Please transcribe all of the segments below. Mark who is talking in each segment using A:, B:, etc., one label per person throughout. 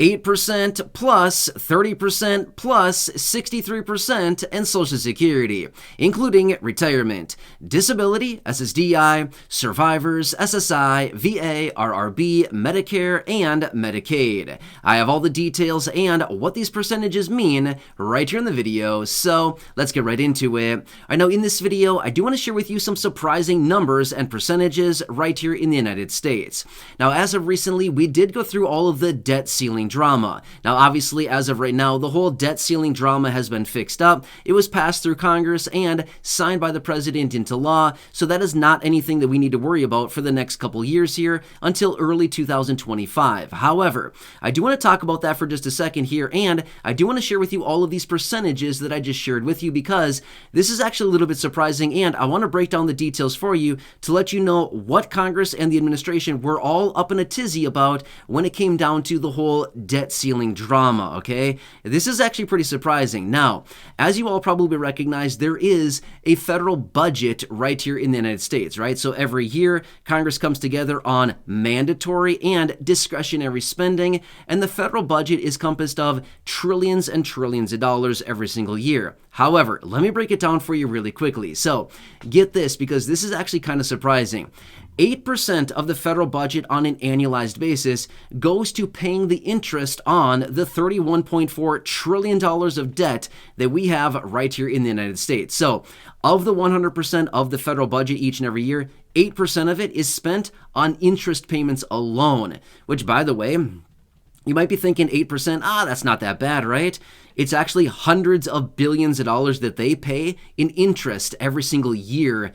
A: 8% plus 30% plus 63% and Social Security, including retirement, disability, SSDI, survivors, SSI, VA, RRB, Medicare, and Medicaid. I have all the details and what these percentages mean right here in the video, so let's get right into it. I know in this video, I do want to share with you some surprising numbers and percentages right here in the United States. Now, as of recently, we did go through all of the debt ceiling drama. Now, obviously, as of right now, the whole debt ceiling drama has been fixed up. It was passed through Congress and signed by the president into law, so that is not anything that we need to worry about for the next couple years here until early 2025. However, I do want to talk about that for just a second here, and I do want to share with you all of these percentages that I just shared with you because this is actually a little bit surprising, and I want to break down the details for you to let you know what Congress and the administration were all up in a tizzy about when it came down to the whole debt ceiling drama, okay? This is actually pretty surprising. Now, as you all probably recognize, there is a federal budget right here in the United States, right? So every year, Congress comes together on mandatory and discretionary spending, and the federal budget is composed of trillions and trillions of dollars every single year. However, let me break it down for you really quickly. So, get this, because this is actually kind of surprising. 8% of the federal budget on an annualized basis goes to paying the interest on the $31.4 trillion of debt that we have right here in the United States. So, of the 100% of the federal budget each and every year, 8% of it is spent on interest payments alone, which, by the way, you might be thinking 8%, that's not that bad, right? It's actually hundreds of billions of dollars that they pay in interest every single year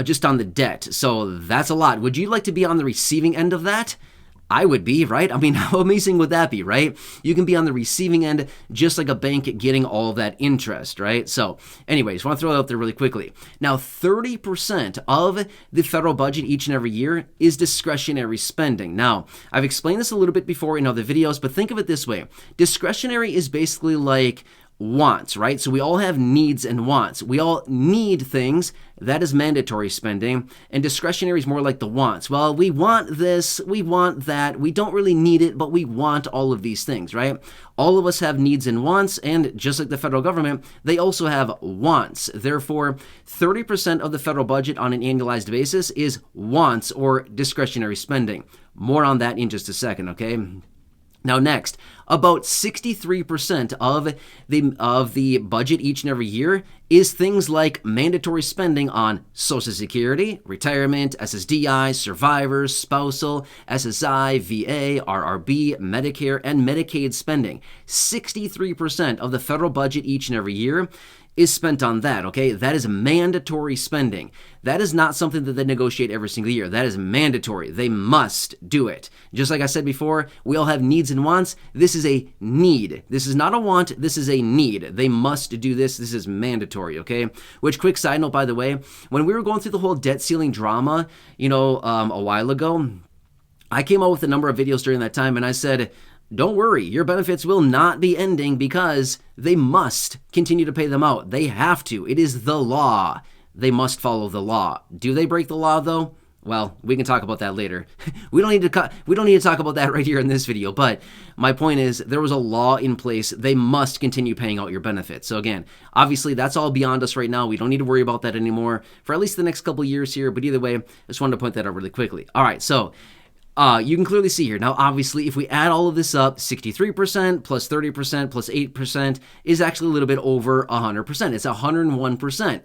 A: just on the debt. So that's a lot. Would you like to be on the receiving end of that? I would be, right? I mean, how amazing would that be, right? You can be on the receiving end just like a bank getting all of that interest, right? So anyways, I want to throw it out there really quickly. Now, 30% of the federal budget each and every year is discretionary spending. Now, I've explained this a little bit before in other videos, but think of it this way. Discretionary is basically like wants, right? So we all have needs and wants. We all need things. That is mandatory spending. And discretionary is more like the wants. Well, we want this, we want that. We don't really need it, but we want all of these things, right? All of us have needs and wants, and just like the federal government, they also have wants. Therefore, 30% of the federal budget on an annualized basis is wants or discretionary spending. More on that in just a second, okay? Now next, about 63% of the budget each and every year is things like mandatory spending on Social Security, retirement, SSDI, survivors, spousal, SSI, VA, RRB, Medicare, and Medicaid spending. 63% of the federal budget each and every year is spent on that, okay? That is mandatory spending. That is not something that they negotiate every single year. That is mandatory. They must do it. Just like I said before, we all have needs and wants. This is a need. This is not a want. This is a need. They must do this. This is mandatory, okay? Which, quick side note, by the way, when we were going through the whole debt ceiling drama, a while ago, I came out with a number of videos during that time, and I said, don't worry, your benefits will not be ending because they must continue to pay them out. They have to. It is the law. They must follow the law. Do they break the law, though? Well, we can talk about that later. We don't need to talk about that right here in this video, but my point is there was a law in place. They must continue paying out your benefits. So again, obviously that's all beyond us right now. We don't need to worry about that anymore for at least the next couple years here, but either way, I just wanted to point that out really quickly. All right, so you can clearly see here. Now, obviously, if we add all of this up, 63% plus 30% plus 8% is actually a little bit over 100%. It's 101%.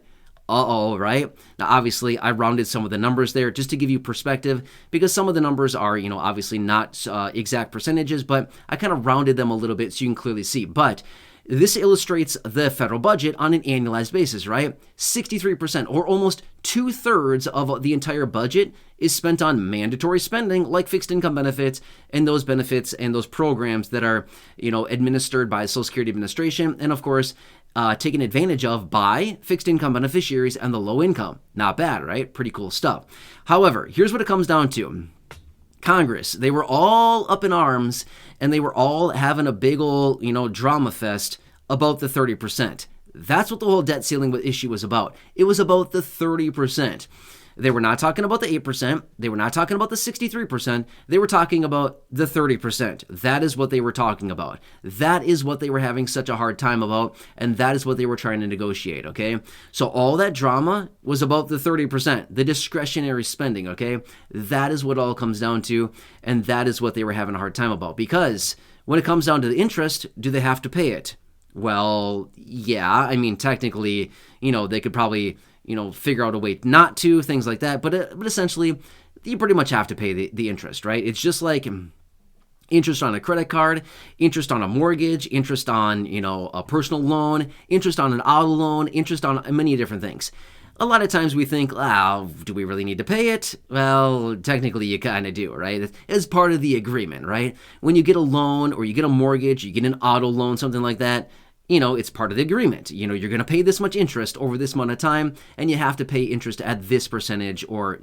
A: Right? Now, obviously, I rounded some of the numbers there just to give you perspective because some of the numbers are, obviously not exact percentages, but I kind of rounded them a little bit so you can clearly see. But this illustrates the federal budget on an annualized basis, right? 63%, or almost 2/3 of the entire budget is spent on mandatory spending like fixed income benefits and those programs that are, administered by the Social Security Administration and, of course, taken advantage of by fixed income beneficiaries and the low income. Not bad, right? Pretty cool stuff. However, here's what it comes down to. Congress, they were all up in arms and they were all having a big old, drama fest about the 30%. That's what the whole debt ceiling issue was about. It was about the 30%. They were not talking about the 8%. They were not talking about the 63%. They were talking about the 30%. That is what they were talking about. That is what they were having such a hard time about, and that is what they were trying to negotiate, okay? So all that drama was about the 30%, the discretionary spending, okay? That is what all comes down to, and that is what they were having a hard time about. Because when it comes down to the interest, do they have to pay it? Well, yeah, I mean, technically, they could probably figure out a way not to, things like that. But essentially, you pretty much have to pay the interest, right? It's just like interest on a credit card, interest on a mortgage, interest on, a personal loan, interest on an auto loan, interest on many different things. A lot of times we think, do we really need to pay it? Well, technically you kind of do, right? It's part of the agreement, right? When you get a loan or you get a mortgage, you get an auto loan, something like that, it's part of the agreement. You're going to pay this much interest over this amount of time, and you have to pay interest at this percentage or,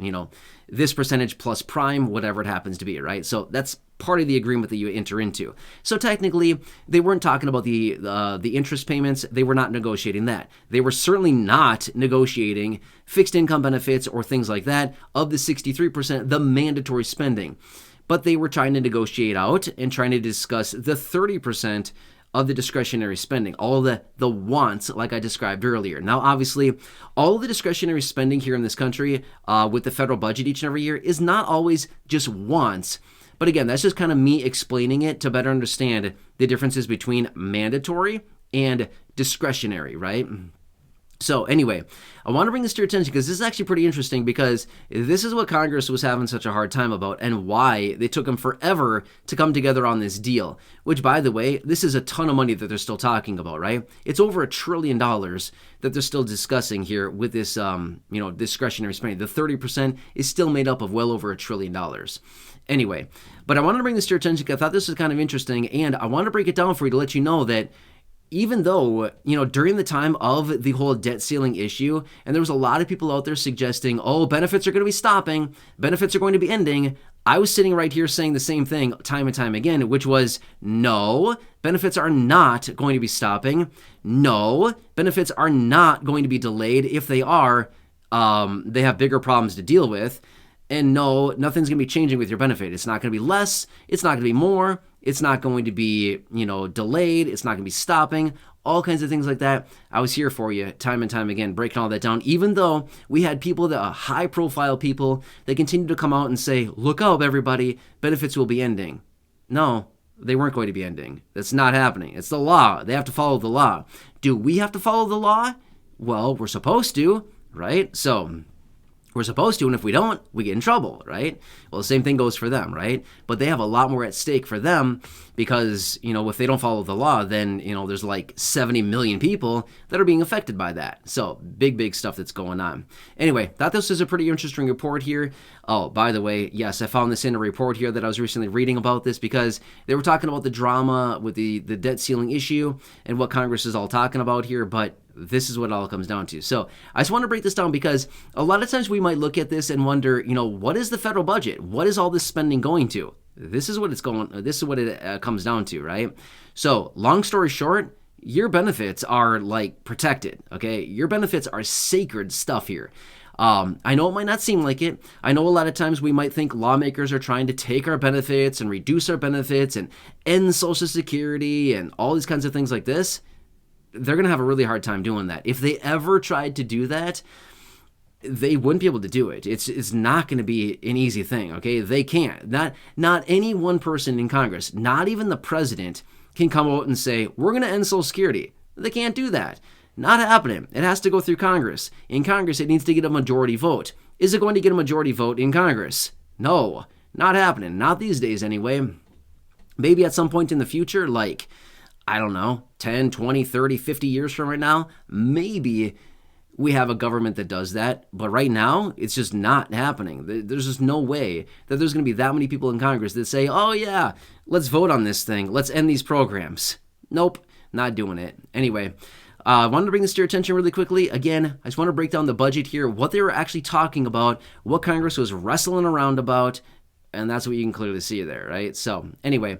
A: this percentage plus prime, whatever it happens to be, right? So that's part of the agreement that you enter into. So technically, they weren't talking about the interest payments. They were not negotiating that. They were certainly not negotiating fixed income benefits or things like that of the 63%, the mandatory spending. But they were trying to negotiate out and trying to discuss the 30% of the discretionary spending, all the wants like I described earlier. Now, obviously, all of the discretionary spending here in this country with the federal budget each and every year is not always just wants. But again, that's just kind of me explaining it to better understand the differences between mandatory and discretionary, right? So anyway, I want to bring this to your attention because this is actually pretty interesting because this is what Congress was having such a hard time about and why they took them forever to come together on this deal, which, by the way, this is a ton of money that they're still talking about, right? It's over $1 trillion that they're still discussing here with this, discretionary spending. The 30% is still made up of well over $1 trillion. Anyway, but I wanted to bring this to your attention because I thought this was kind of interesting, and I want to break it down for you to let you know that even though, during the time of the whole debt ceiling issue, and there was a lot of people out there suggesting, benefits are going to be stopping, benefits are going to be ending, I was sitting right here saying the same thing time and time again, which was, no, benefits are not going to be stopping. No, benefits are not going to be delayed. If they are, they have bigger problems to deal with. And no, nothing's going to be changing with your benefit. It's not going to be less. It's not going to be more. It's not going to be, delayed. It's not going to be stopping. All kinds of things like that. I was here for you time and time again, breaking all that down, even though we had people that are high-profile people that continued to come out and say, look up, everybody, benefits will be ending. No, they weren't going to be ending. That's not happening. It's the law. They have to follow the law. Do we have to follow the law? Well, we're supposed to, right? So we're supposed to, and if we don't, we get in trouble, right? Well, the same thing goes for them, right? But they have a lot more at stake for them because, if they don't follow the law, then, there's like 70 million people that are being affected by that. So big stuff that's going on. Anyway, thought this was a pretty interesting report here. Oh, by the way, yes, I found this in a report here that I was recently reading about this because they were talking about the drama with the debt ceiling issue and what Congress is all talking about here, but this is what it all comes down to. So I just want to break this down because a lot of times we might look at this and wonder, what is the federal budget? What is all this spending going to? This is what it comes down to, right? So long story short, your benefits are like protected, okay? Your benefits are sacred stuff here. I know it might not seem like it. I know a lot of times we might think lawmakers are trying to take our benefits and reduce our benefits and end Social Security and all these kinds of things like this. They're going to have a really hard time doing that. If they ever tried to do that, they wouldn't be able to do it. It's not going to be an easy thing, okay? They can't. Not any one person in Congress, not even the president, can come out and say, we're going to end Social Security. They can't do that. Not happening. It has to go through Congress. In Congress, it needs to get a majority vote. Is it going to get a majority vote in Congress? No, not happening. Not these days anyway. Maybe at some point in the future, like, I don't know, 10, 20, 30, 50 years from right now, maybe we have a government that does that. But right now, it's just not happening. There's just no way that there's going to be that many people in Congress that say, oh yeah, let's vote on this thing. Let's end these programs. Nope, not doing it. Anyway, I wanted to bring this to your attention really quickly. Again, I just want to break down the budget here, what they were actually talking about, what Congress was wrestling around about, and that's what you can clearly see there, right? So anyway,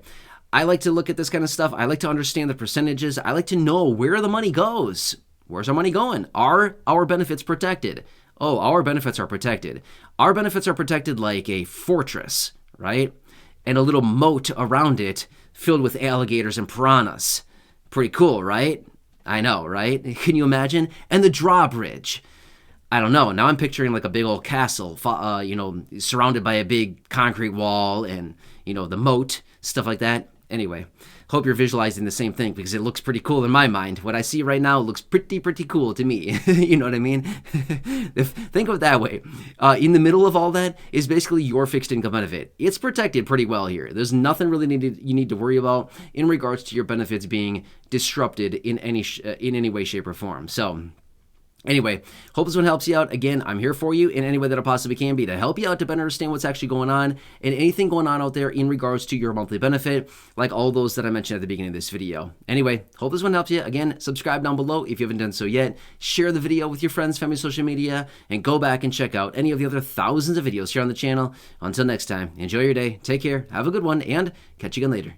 A: I like to look at this kind of stuff. I like to understand the percentages. I like to know where the money goes. Where's our money going? Are our benefits protected? oh, our benefits are protected. Our benefits are protected like a fortress, right? And a little moat around it filled with alligators and piranhas. Pretty cool, right? I know, right? Can you imagine? And the drawbridge. I don't know. Now I'm picturing like a big old castle, surrounded by a big concrete wall and, the moat, stuff like that. Anyway, hope you're visualizing the same thing because it looks pretty cool in my mind. What I see right now looks pretty cool to me. You know what I mean? Think of it that way. In the middle of all that is basically your fixed income benefit. It's protected pretty well here. There's nothing really you need to worry about in regards to your benefits being disrupted in any way, shape, or form. So anyway, hope this one helps you out. Again, I'm here for you in any way that I possibly can be to help you out to better understand what's actually going on and anything going on out there in regards to your monthly benefit, like all those that I mentioned at the beginning of this video. Anyway, hope this one helps you. Again, subscribe down below if you haven't done so yet. Share the video with your friends, family, social media, and go back and check out any of the other thousands of videos here on the channel. Until next time, enjoy your day, take care, have a good one, and catch you again later.